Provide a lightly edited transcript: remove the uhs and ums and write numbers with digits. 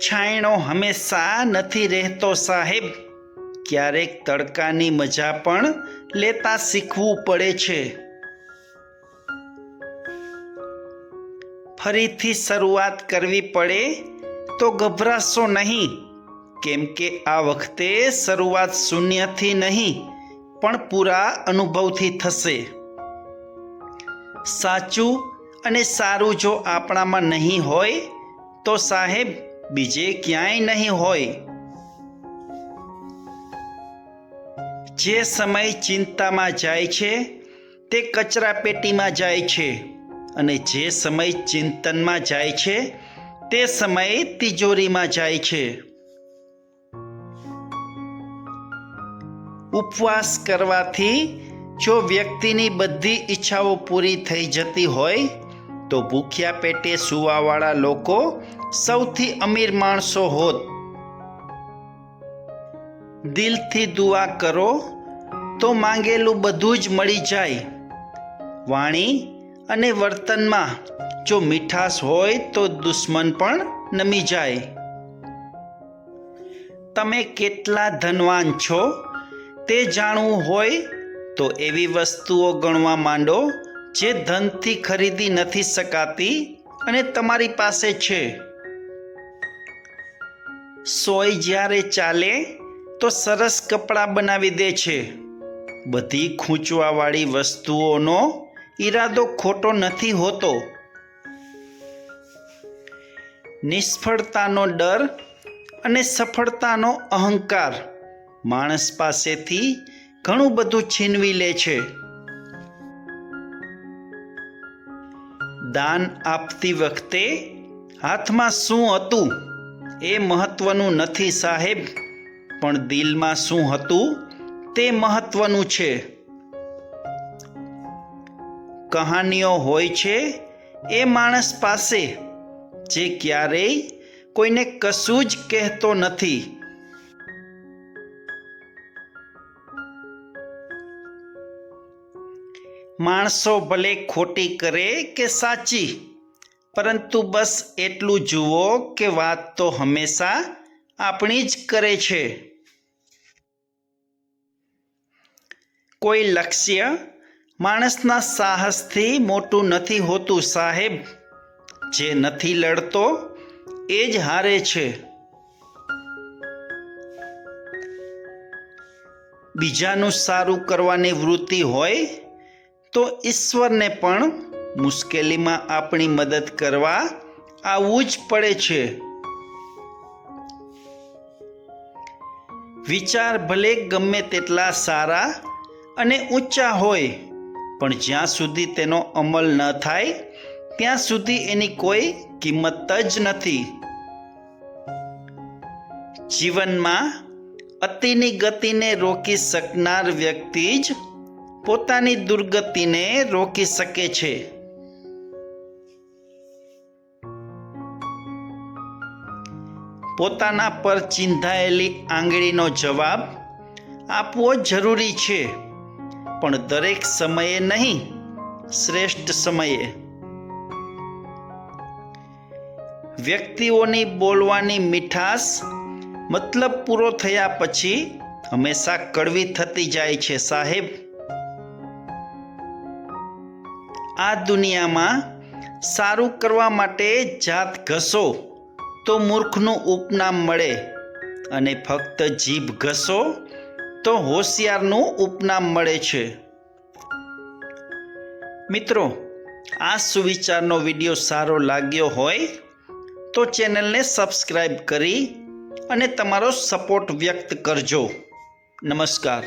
છાંયણો હંમેશા નથી રહેતો સાહેબ, ક્યારેક તડકાની મજા પણ લેતા શીખવું પડે છે. ફરીથી શરૂઆત કરવી પડે તો ગભરાશો નહીં, કેમ કે આ વખતે શરૂઆત શૂન્યથી નહીં પણ પૂરા અનુભવથી થશે. સાચું અને સારું જો આપણામાં નહીં હોય તો સાહેબ બીજે ક્યાંય નહીં હોય. જે સમય ચિંતામાં જાય છે તે કચરા પેટીમાં જાય છે, અને જે સમય ચિંતનમાં જાય છે તે સમય તિજોરીમાં જાય છે. ઉપવાસ કરવાથી જો વ્યક્તિની બધી ઈચ્છાઓ પૂરી થઈ જતી હોય તો ભૂખ્યા પેટે સૂવાવાળા લોકો સૌથી અમીર માણસો હોત. દિલથી દુઆ કરો તો માંગેલું બધું જ મળી જાય. વાણી અને વર્તનમાં જો મીઠાશ હોય તો દુશ્મન પણ નમી જાય. તમે કેટલા ધનવાન છો તે જાણવું હોય તો એવી વસ્તુઓ ગણવા માંડો જે ધનથી ખરીદી નથી શકાતી અને તમારી પાસે છે. સોય જ્યારે ચાલે તો સરસ કપડાં બનાવી દે છે. બધી ખૂંચવાવાળી વસ્તુઓનો ઈરાદો ખોટો નથી હોતો. નિષ્ફળતાનો ડર અને સફળતાનો અહંકાર માણસ પાસેથી ઘણું બધું છીનવી લે છે. દાન આપતી વખતે હાથમાં શું હતું એ મહત્વનું નથી સાહેબ, પણ દિલમાં શું હતું તે મહત્વનું છે. કહાનીઓ હોય છે એ માણસ પાસે જે ક્યારેય કોઈને કશું જ કહેતો નથી. માણસો ભલે ખોટી કરે કે સાચી, પરંતુ બસ એટલું જુઓ કે વાત તો હંમેશા આપણી જ કરે છે. કોઈ લક્ષ્ય માણસના સાહસથી મોટું નથી હોતું સાહેબ, જે નથી લડતો એ જ હારે છે. બીજાનું સારું કરવાની વૃત્તિ હોય તો ઈશ્વરને પણ મુશ્કેલીમાં આપણી મદદ કરવા આવવું જ પડે છે. વિચાર ભલે ગમે તેટલા સારા અને ઊંચા હોય, પણ જ્યાં સુધી તેનો અમલ ન થાય ત્યાં સુધી એની કોઈ કિંમત જ નથી. જીવનમાં અતિની ગતિને રોકી શકનાર વ્યક્તિ જ પોતાની દુર્ગતિને રોકી શકે છે. પોતાના પર ચિંધાયેલી આંગળીનો જવાબ આપવો જરૂરી છે, પણ દરેક સમયે નહીં, શ્રેષ્ઠ સમયે. વ્યક્તિઓની બોલવાની મીઠાશ મતલબ પૂરો થયા પછી હંમેશા કડવી થતી જાય છે સાહેબ. આ દુનિયામાં સારું કરવા માટે જાત ઘસો તો મૂર્ખનું ઉપનામ મળે, અને ફક્ત જીભ ઘસો તો હોશિયારનું ઉપનામ મળે છે. મિત્રો, આ સુવિચારનો વિડીયો સારો લાગ્યો હોય તો ચેનલને સબસ્ક્રાઈબ કરી અને તમારો સપોર્ટ વ્યક્ત કરજો. નમસ્કાર.